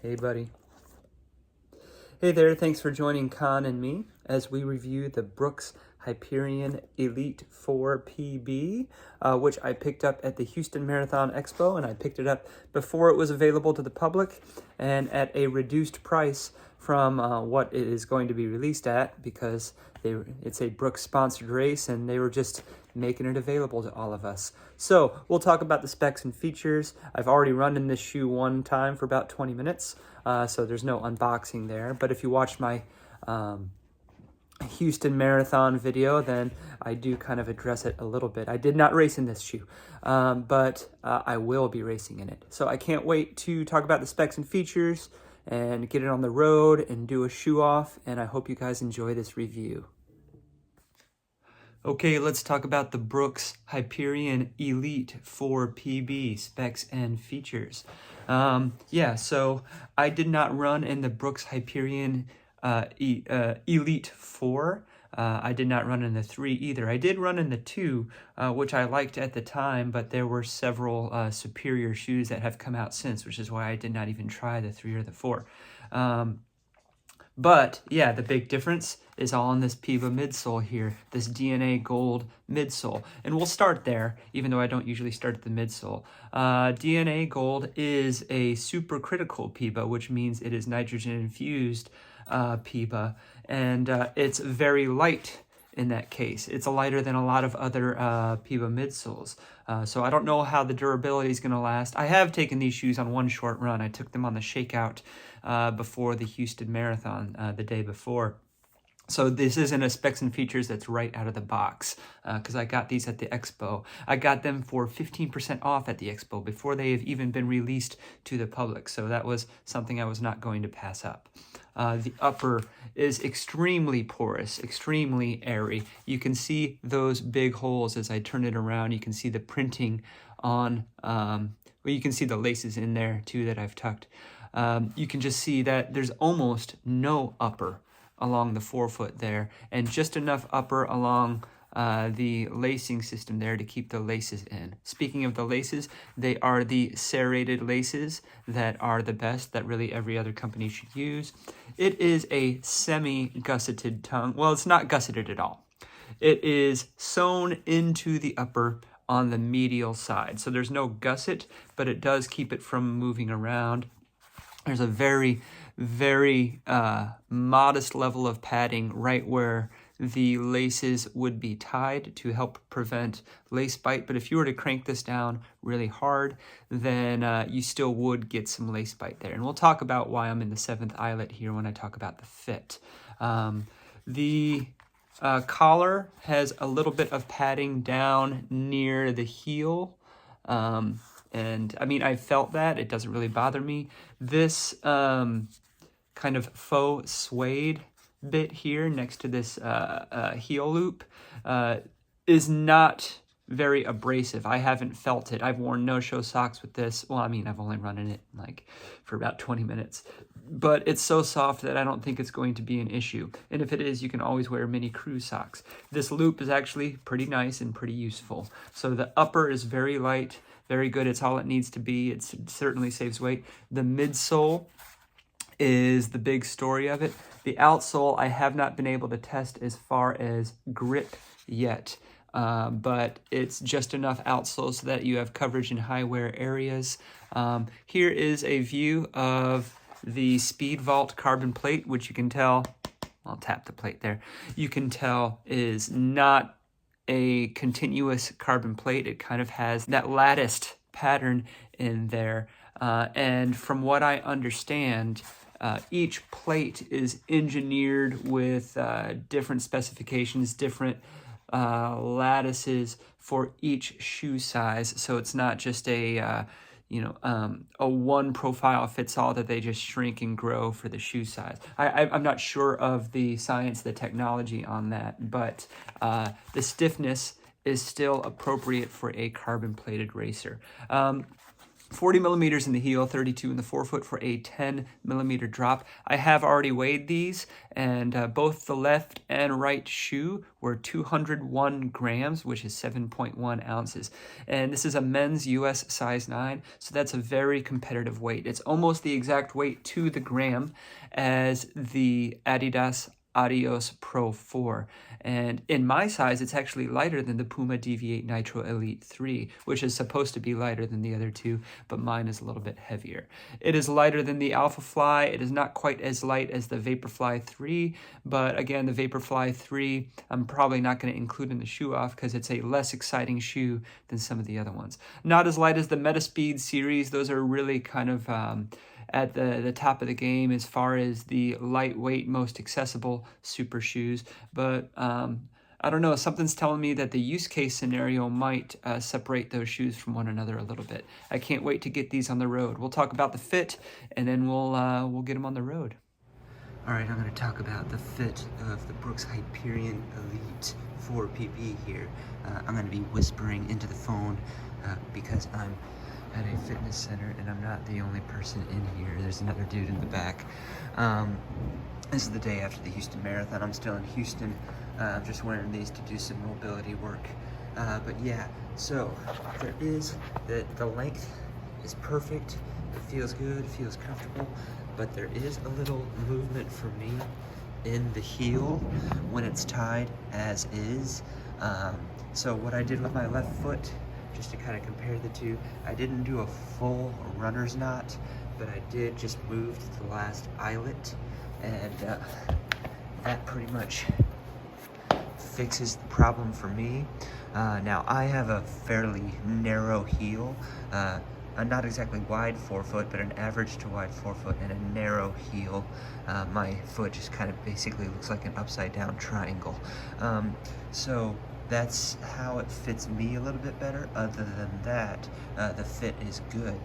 Hey, buddy. Hey there, thanks for joining Con and me as we review the Brooks Hyperion Elite 4 PB, which I picked up at the Houston Marathon Expo, and I picked it up before it was available to the public and at a reduced price from what it is going to be released at, because it's a Brooks sponsored race and they were just making it available to all of us. So we'll talk about the specs and features. I've already run in this shoe one time for about 20 minutes, so there's no unboxing there. But if you watch my Houston Marathon video, then I do kind of address it a little bit. I did not race in this shoe, but I will be racing in it. So I can't wait to talk about the specs and features and get it on the road and do a shoe off, and I hope you guys enjoy this review. Okay, let's talk about the Brooks Hyperion Elite 4 PB specs and features. So I did not run in the Brooks Hyperion Elite 4. I did not run in the 3 either. I did run in the 2, which I liked at the time, but there were several superior shoes that have come out since, which is why I did not even try the 3 or the 4. But yeah, the big difference is all on this PEBA midsole here, this DNA gold midsole. And we'll start there, even though I don't usually start at the midsole. DNA gold is a supercritical PEBA, which means it is nitrogen infused PEBA, and it's very light in that case. It's lighter than a lot of other PEBA midsoles. So I don't know how the durability is going to last. I have taken these shoes on one short run. I took them on the shakeout before the Houston Marathon the day before. So this isn't a specs and features that's right out of the box, because I got these at the Expo. I got them for 15% off at the Expo before they have even been released to the public. So that was something I was not going to pass up. The upper is extremely porous, extremely airy. You can see those big holes as I turn it around. You can see the printing on, you can see the laces in there too that I've tucked. You can just see that there's almost no upper along the forefoot there, and just enough upper along the lacing system there to keep the laces in. Speaking of the laces, they are the serrated laces that are the best, that really every other company should use. It is a semi-gusseted tongue. Well, it's not gusseted at all. It is sewn into the upper on the medial side. So there's no gusset, but it does keep it from moving around. There's a very modest level of padding right where the laces would be tied to help prevent lace bite. But if you were to crank this down really hard, then you still would get some lace bite there. And we'll talk about why I'm in the 7th eyelet here when I talk about the fit. The collar has a little bit of padding down near the heel. And I mean, I felt that. It doesn't really bother me. This kind of faux suede bit here next to this heel loop is not very abrasive. I haven't felt it. I've worn no-show socks with this. Well, I mean, I've only run in it like for about 20 minutes. But it's so soft that I don't think it's going to be an issue. And if it is, you can always wear mini cruise socks. This loop is actually pretty nice and pretty useful. So the upper is very light, very good. It's all it needs to be. It certainly saves weight. The midsole is the big story of it. The outsole I have not been able to test as far as grip yet, but it's just enough outsole so that you have coverage in high wear areas. Here is a view of the Speed Vault carbon plate, which you can tell, I'll tap the plate there, you can tell is not a continuous carbon plate. It kind of has that latticed pattern in there. And from what I understand, each plate is engineered with different specifications, different lattices for each shoe size. So it's not just a one profile fits all that they just shrink and grow for the shoe size. I'm not sure of the science, the technology on that, but the stiffness is still appropriate for a carbon plated racer. 40 millimeters in the heel, 32 in the forefoot for a 10 millimeter drop. I have already weighed these, and both the left and right shoe were 201 grams, which is 7.1 ounces. And this is a men's US size 9, so that's a very competitive weight. It's almost the exact weight to the gram as the Adidas Adios Pro 4, and in my size it's actually lighter than the Puma Deviate Nitro Elite 3, which is supposed to be lighter than the other two, but mine is a little bit heavier. It is lighter than the AlphaFly. It is not quite as light as the Vaporfly 3, but again, the Vaporfly 3 I'm probably not going to include in the shoe off because it's a less exciting shoe than some of the other ones. Not as light as the Metaspeed series. Those are really kind of at the top of the game as far as the lightweight, most accessible super shoes. But I don't know, something's telling me that the use case scenario might separate those shoes from one another a little bit. I can't wait to get these on the road. We'll talk about the fit, and then we'll get them on the road. All right, I'm going to talk about the fit of the Brooks Hyperion Elite 4 PB here. I'm going to be whispering into the phone because I'm at a fitness center, and I'm not the only person in here. There's another dude in the back. This is the day after the Houston Marathon. I'm still in Houston. I'm just wearing these to do some mobility work. But yeah, so there is, the length is perfect. It feels good, it feels comfortable, but there is a little movement for me in the heel when it's tied as is. So what I did with my left foot, just to kind of compare the two, I didn't do a full runner's knot, but I did just move to the last eyelet, and that pretty much fixes the problem for me. Now I have a fairly narrow heel, not exactly wide forefoot, but an average to wide forefoot and a narrow heel. My foot just kind of basically looks like an upside down triangle. So that's how it fits me a little bit better. Other than that, the fit is good.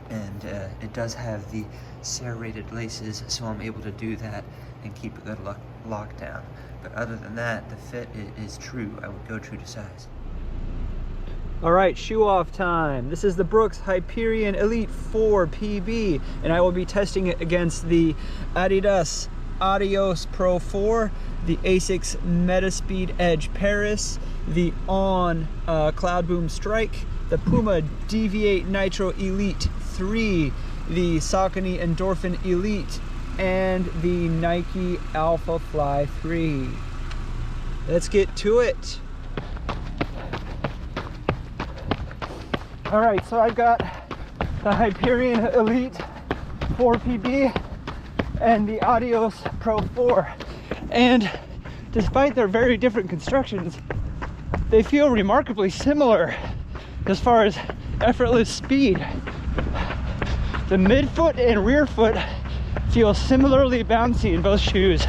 And it does have the serrated laces, so I'm able to do that and keep a good lockdown. But other than that, the fit is true. I would go true to size. All right, shoe off time. This is the Brooks Hyperion Elite 4 PB, and I will be testing it against the Adidas Adios Pro 4, the Asics Metaspeed Edge Paris, the On CloudBoom Strike, the Puma Deviate Nitro Elite 3, the Saucony Endorphin Elite, and the Nike AlphaFly 3. Let's get to it. All right, so I've got the Hyperion Elite 4 PB and the Adios Pro 4. And despite their very different constructions, they feel remarkably similar as far as effortless speed. The midfoot and rear foot feel similarly bouncy in both shoes,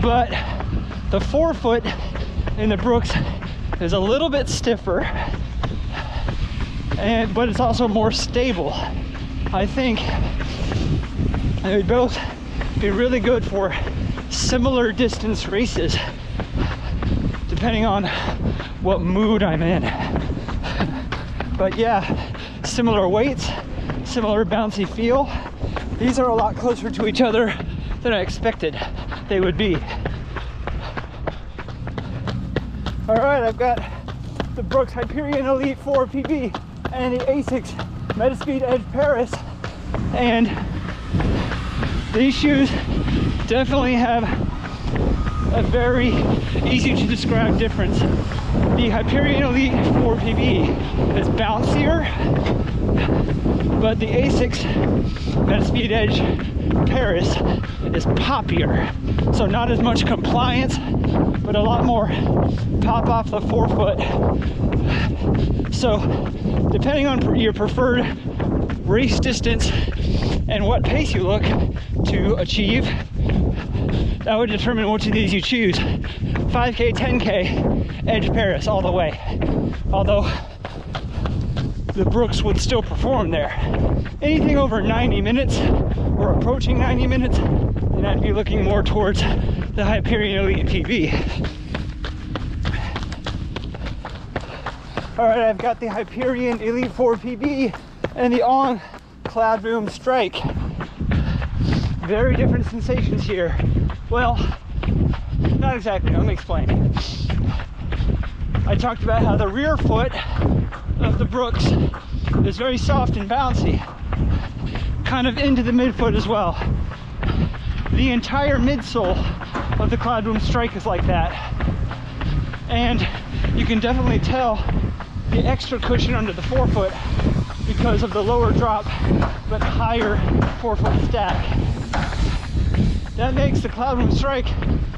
but the forefoot in the Brooks is a little bit stiffer, but it's also more stable. I think they would both be really good for similar distance races, depending on what mood I'm in. But yeah, similar weights, similar bouncy feel. These are a lot closer to each other than I expected they would be. All right, I've got the Brooks Hyperion Elite 4 PB and the Asics Metaspeed Edge Paris, and these shoes definitely have a very easy to describe difference. The Hyperion Elite 4 PB is bouncier, but the Asics Metaspeed Edge Paris is poppier. So not as much compliance, but a lot more pop off the forefoot. So depending on your preferred race distance and what pace you look to achieve, that would determine which of these you choose. 5K, 10K, Edge Paris all the way. Although the Brooks would still perform there. Anything over 90 minutes or approaching 90 minutes, then I'd be looking more towards the Hyperion Elite PB. All right, I've got the Hyperion Elite 4 PB and the on CloudBoom Strike. Very different sensations here. Well, not exactly, let me explain. I talked about how the rear foot of the Brooks is very soft and bouncy, kind of into the midfoot as well. The entire midsole of the CloudBoom Strike is like that, and you can definitely tell the extra cushion under the forefoot because of the lower drop but higher forefoot stack. That makes the CloudBoom Strike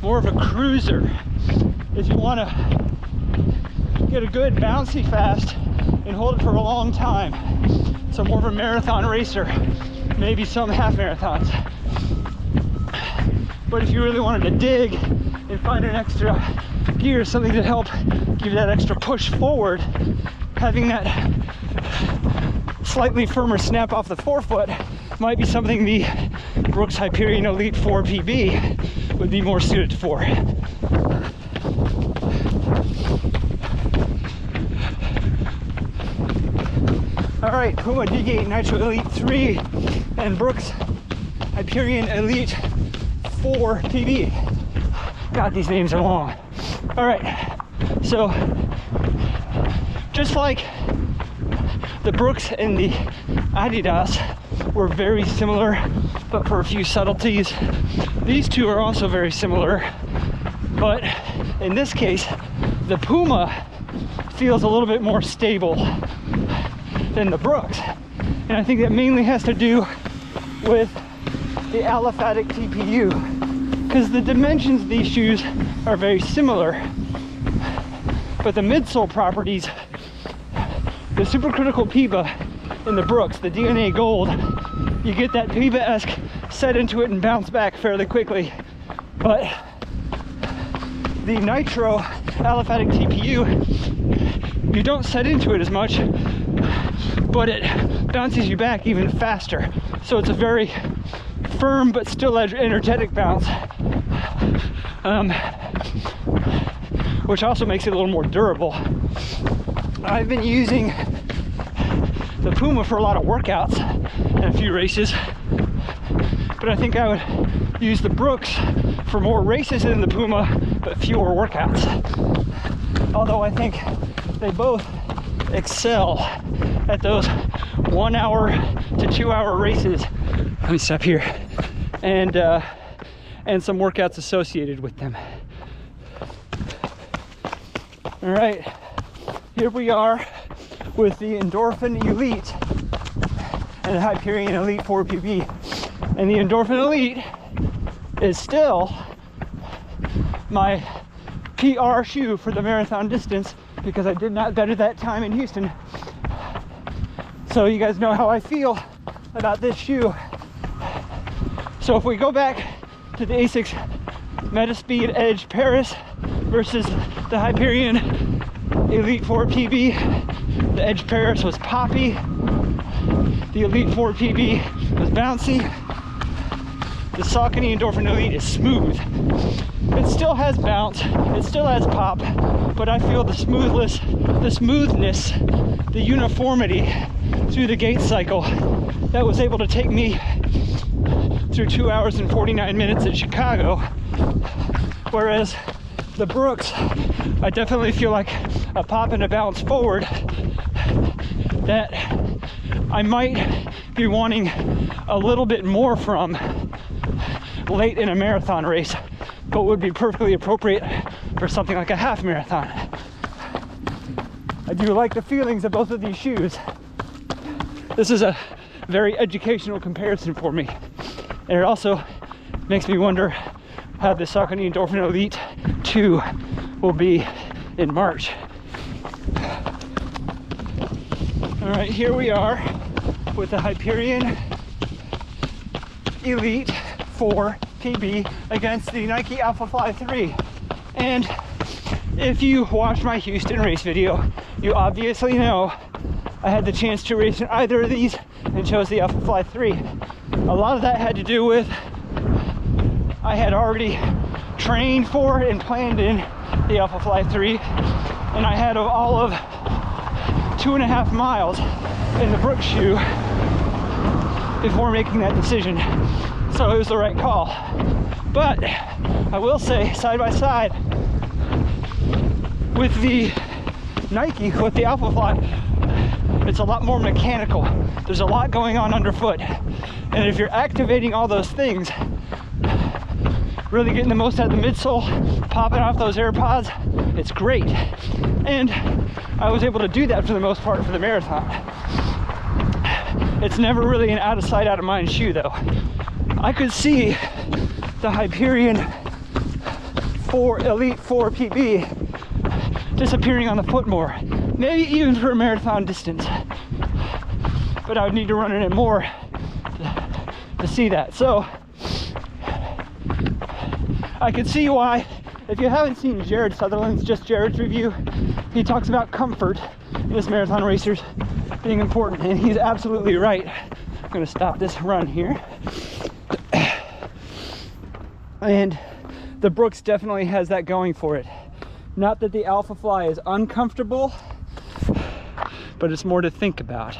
more of a cruiser. If you want to get a good bouncy fast and hold it for a long time, so more of a marathon racer, maybe some half marathons. But if you really wanted to dig and find an extra gear, something to help give that extra push forward, having that slightly firmer snap off the forefoot might be something the Brooks Hyperion Elite 4 PB would be more suited for. All right, Puma Deviate Nitro Elite 3 and Brooks Hyperion Elite 4 PB. God, these names are long. All right, so just like the Brooks and the Adidas were very similar, but for a few subtleties, these two are also very similar. But in this case, the Puma feels a little bit more stable than the Brooks. And I think that mainly has to do with the aliphatic TPU, because the dimensions of these shoes are very similar, but the midsole properties, the supercritical PEBA in the Brooks, the DNA gold, you get that PEBA-esque set into it and bounce back fairly quickly. But the Nitro aliphatic TPU, you don't set into it as much, but it bounces you back even faster. So it's a very firm but still energetic bounce, which also makes it a little more durable. I've been using the Puma for a lot of workouts and a few races, but I think I would use the Brooks for more races than the Puma, but fewer workouts. Although I think they both excel at those 1 hour to 2 hour races. Let me stop here. And some workouts associated with them. All right, here we are with the Endorphin Elite and the Hyperion Elite 4 PB. And the Endorphin Elite is still my PR shoe for the marathon distance, because I did not better that time in Houston. So you guys know how I feel about this shoe. So if we go back to the Asics Metaspeed Edge Paris versus the Hyperion Elite 4 PB, the Edge Paris was poppy, the Elite 4 PB was bouncy, the Saucony Endorphin Elite is smooth. It still has bounce, it still has pop, but I feel the smoothness, the uniformity through the gait cycle that was able to take me through 2 hours and 49 minutes at Chicago. Whereas the Brooks, I definitely feel like a pop and a bounce forward that I might be wanting a little bit more from late in a marathon race, but would be perfectly appropriate for something like a half marathon. I do like the feelings of both of these shoes. This is a very educational comparison for me. And it also makes me wonder how the Saucony Endorphin Elite 2 will be in March. All right, here we are with the Hyperion Elite 4 PB against the Nike AlphaFly 3. And if you watched my Houston race video, you obviously know I had the chance to race in either of these and chose the AlphaFly 3. A lot of that had to do with I had already trained for and planned in the AlphaFly 3, and I had all of 2.5 miles in the Brooks shoe before making that decision. So it was the right call. But I will say, side by side with the Nike, with the AlphaFly, it's a lot more mechanical. There's a lot going on underfoot. And if you're activating all those things, really getting the most out of the midsole, popping off those AirPods, it's great. And I was able to do that for the most part for the marathon. It's never really an out of sight, out of mind shoe though. I could see the Hyperion Elite 4 PB disappearing on the foot more, maybe even for a marathon distance. But I would need to run it in more to see that. So I could see why, if you haven't seen Jared Sutherland's, just Jared's review, he talks about comfort in his marathon racers being important, and he's absolutely right. I'm gonna stop this run here. And the Brooks definitely has that going for it. Not that the AlphaFly is uncomfortable, but it's more to think about.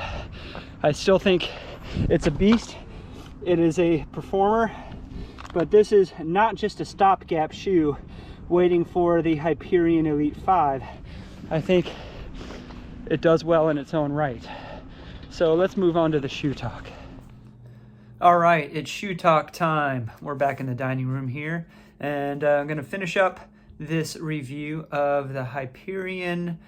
I still think it's a beast. It is a performer, but this is not just a stopgap shoe waiting for the Hyperion Elite 5. I think it does well in its own right. So let's move on to the shoe talk. All right, it's shoe talk time. We're back in the dining room here, and I'm gonna finish up this review of the Hyperion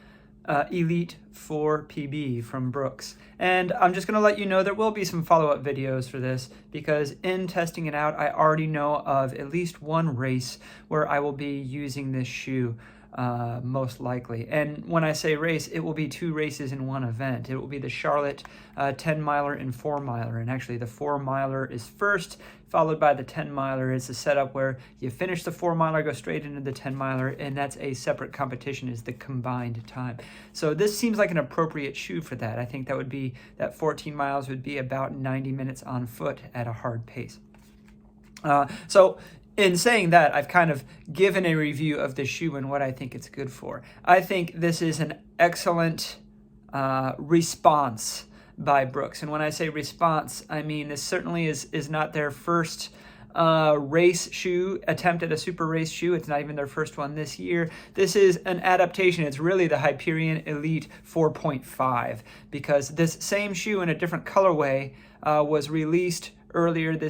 Elite 4 PB from Brooks. And I'm just gonna let you know there will be some follow-up videos for this, because in testing it out, I already know of at least one race where I will be using this shoe most likely. And when I say race, it will be 2 races in one event. It will be the Charlotte 10-miler and 4-miler. And actually the 4-miler is first, followed by the 10-miler. It's a setup where you finish the 4-miler, go straight into the 10-miler, and that's a separate competition, is the combined time. So this seems like an appropriate shoe for that. I think that would be, that 14 miles would be about 90 minutes on foot at a hard pace. So in saying that, I've kind of given a review of the shoe and what I think it's good for. I think this is an excellent response by Brooks. And when I say response, I mean this certainly is not their first race shoe, attempt at a super race shoe. It's not even their first one this year. This is an adaptation. It's really the Hyperion Elite 4.5, because this same shoe in a different colorway was released earlier in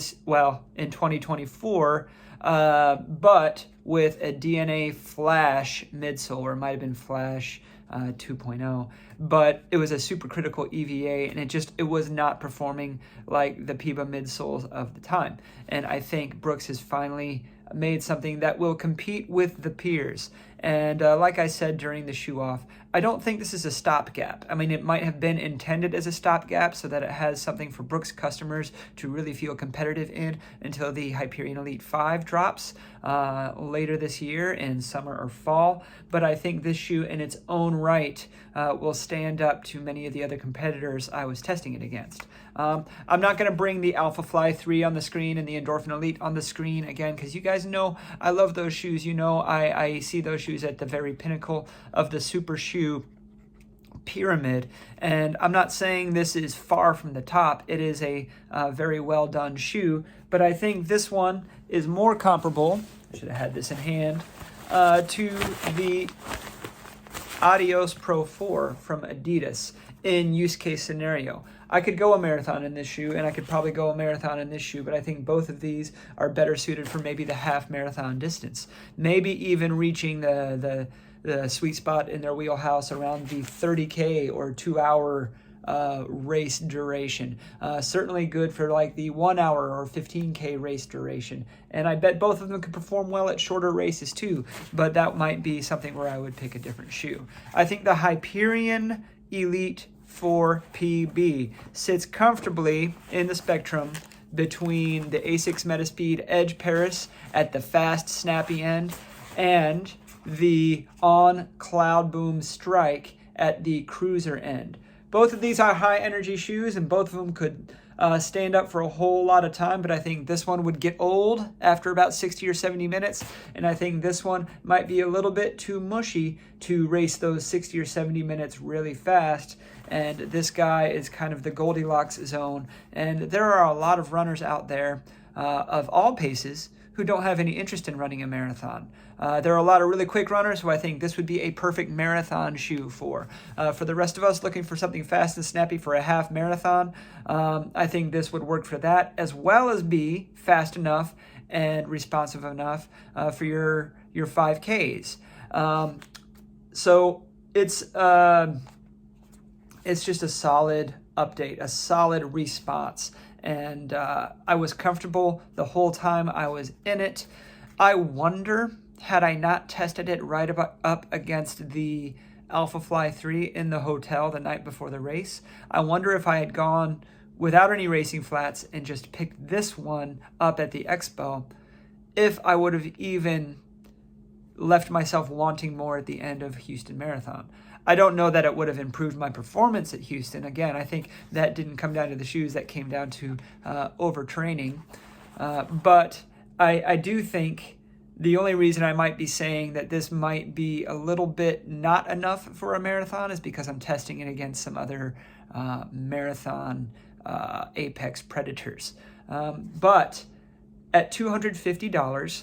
2024, but with a DNA Flash midsole, or it might have been Flash 2.0, but it was a supercritical EVA, and it was not performing like the PEBA midsoles of the time. And I think Brooks has finally made something that will compete with the peers. And like I said during the shoe off, I don't think this is a stopgap. I mean, it might have been intended as a stopgap so that it has something for Brooks customers to really feel competitive in until the Hyperion Elite 5 drops later this year in summer or fall. But I think this shoe in its own right will stand up to many of the other competitors I was testing it against. I'm not going to bring the AlphaFly 3 on the screen and the Endorphin Elite on the screen again, because you guys know I love those shoes. You know I see those shoes at the very pinnacle of the super shoe pyramid, and I'm not saying this is far from the top. It is a very well done shoe, but I think this one is more comparable, I should have had this in hand, to the Adios Pro 4 from Adidas in use case scenario. I could go a marathon in this shoe, and I could probably go a marathon in this shoe, but I think both of these are better suited for maybe the half marathon distance, maybe even reaching the sweet spot in their wheelhouse around the 30K or 2-hour race duration. Certainly good for like the 1 hour or 15K race duration. And I bet both of them could perform well at shorter races too, but that might be something where I would pick a different shoe. I think the Hyperion Elite 4 PB sits comfortably in the spectrum between the Asics Metaspeed Edge Paris at the fast, snappy end and the On CloudBoom Strike at the cruiser end. Both of these are high energy shoes, and both of them could stand up for a whole lot of time, but I think this one would get old after about 60 or 70 minutes, and I think this one might be a little bit too mushy to race those 60 or 70 minutes really fast. And this guy is kind of the Goldilocks zone, and there are a lot of runners out there of all paces who don't have any interest in running a marathon. There are a lot of really quick runners who I think this would be a perfect marathon shoe for. For the rest of us looking for something fast and snappy for a half marathon, I think this would work for that, as well as be fast enough and responsive enough for your 5Ks. So it's just a solid update, a solid response. And I was comfortable the whole time I was in it. I wonder, had I not tested it right up against the AlphaFly 3 in the hotel the night before the race, I wonder if I had gone without any racing flats and just picked this one up at the expo, if I would have even left myself wanting more at the end of Houston Marathon. I don't know that it would have improved my performance at Houston. Again, I think that didn't come down to the shoes, that came down to overtraining. But I do think the only reason I might be saying that this might be a little bit not enough for a marathon is because I'm testing it against some other marathon apex predators. But at $250,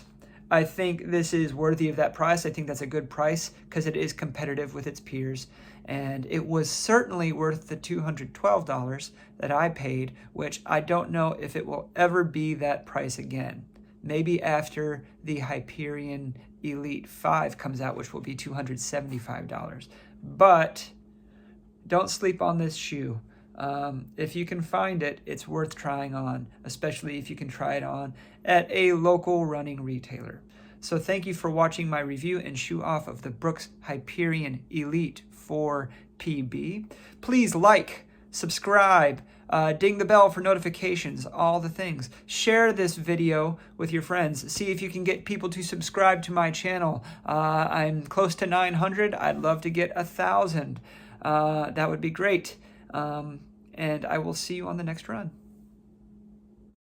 I think this is worthy of that price. I think that's a good price because it is competitive with its peers. And it was certainly worth the $212 that I paid, which I don't know if it will ever be that price again. Maybe after the Hyperion Elite 5 comes out, which will be $275. But don't sleep on this shoe. If you can find it, it's worth trying on, especially if you can try it on at a local running retailer. So thank you for watching my review and shoe off of the Brooks Hyperion Elite 4 PB. Please like, subscribe, ding the bell for notifications, all the things. Share this video with your friends. See if you can get people to subscribe to my channel. I'm close to 900. I'd love to get 1,000. That would be great. And I will see you on the next run.